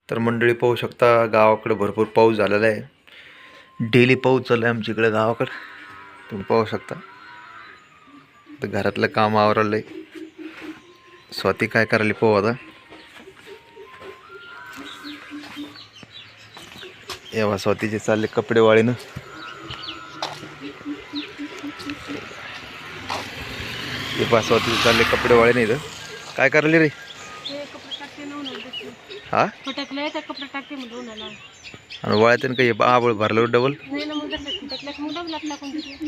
तर मंडळी पाहू शकता गावाकडे भरपूर पाऊस झालेला आहे. डेली पाऊस चालू आहे आमच्या इकडे गावाकडे. तुम्ही पाहू शकता. तर घरातलं काम आवरलंय. स्वाती काय करायला पाहू आता. एव्हा स्वातीचे चालले कपडे वाळीनं. हे पा स्वातीचे चालले कपडे वाळीनं. इथं काय करायला रे? हा फटकले तर कपडे टाकते म्हणून उन्हाला आणि वाळ्यातून काही आबळ भरलं डबल नाही ना. मग तसं फटकल्या मग डबलात टाकून देते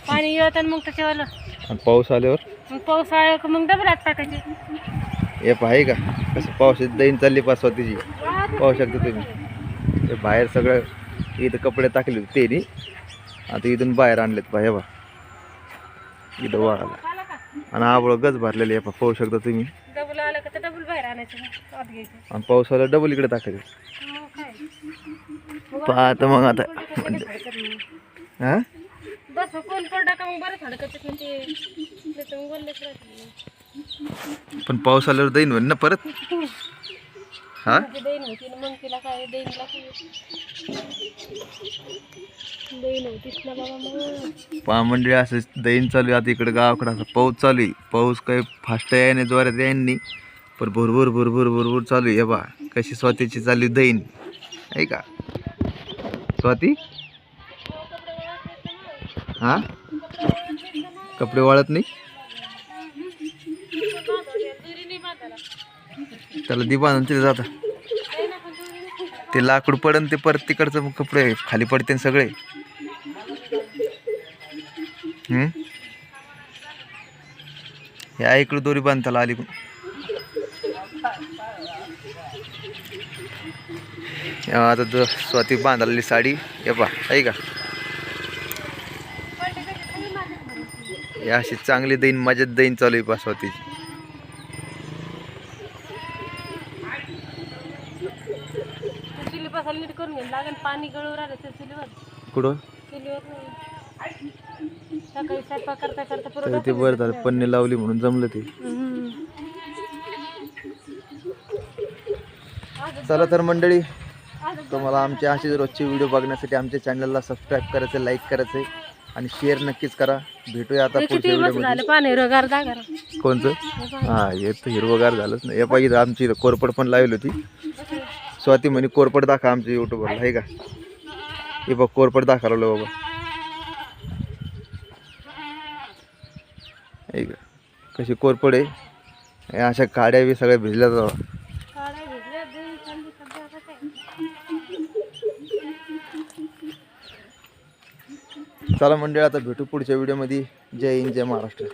पाणी येत आणि मग त्याच्यावर आणि पाऊस आल्यावर मग पाऊस आला की मग डबलात टाकायचे. हे पाहे का कसं पावसाची दैन चालली पा स्वातीची. पाहू शकता तुम्ही. ते बाहेर सगळं इथं कपडे टाकले होते ते आता इथून बाहेर आणलेत पा. हे बा इथं वाळाला आणि आबळ गज भरलेले. हे पा पाहू शकता तुम्ही. डबल आलं का तर डबल बाहेर आणायचं आत घ्यायचं आणि पाऊस आला डबल इकडे टाकायचं. मग काय पाहत मग आता हा बस कोण पडला का मग बरं थडकत ते मग बोललेच राहते. पण पाऊस आल्यावर दैन होईल ना परत. हा दैन होती ना मग तिला काय देईनला देईन होतीच ना बाबा. मग पहा मंडळी असं दैन चालू आहे आता इकडे गावाकडे. असं पाऊस चालू आहे. पाऊस काही फास्ट यायने जोरात यायनी पण भरभर भरभर भरभर चालू आहे. हे बा कशी स्वातीची चालू दैन आहे का स्वाती. हा कपडे वाळत नाही. त्याला दी बांधून तिथे जाता ते लाकूड पडन ते परत तिकडचं कपडे खाली पडते सगळे. या इकडे दोरी बांध त्याला आली. आता स्वाती बांधालेली साडी हे पा आहे का. या अशी चांगली दैन मजेत दैन चालू आहे पा स्वातीची. चुलीपासून नीट करून घ्यायला लागेल. पाणी गळून राहिलं तर चुलीवर कुठं सकाळी स्वयंपाक करता करता तर ते बरं झालं पन्नी लावली म्हणून जमलं ते. चला तर मंडळी तुम्हाला आमचे असे रोजचे व्हिडिओ बघण्यासाठी आमच्या चॅनलला सबस्क्राईब करायचं, लाईक करायचं आणि शेअर नक्कीच करा. भेटूया आता पुढच्या व्हिडिओमध्ये. पाणी हिरवगार दाखवा. कोणतं हा हे तर हिरवगार झालंच नाही. हे पाहिजे आमची कोरपड पण लावली होती. स्वाती म्हणे कोरपड दाखवा आमच्या युट्यूबरला आहे का. हे बघ कोरपड दाखवलं बाबा आहे का. कशी कोरपड आहे. अशा काड्या बी सगळ्या भिजल्या जावा. चला मंडळी आता भेटू पुढच्या व्हिडिओमध्ये. जय हिंद जय महाराष्ट्र.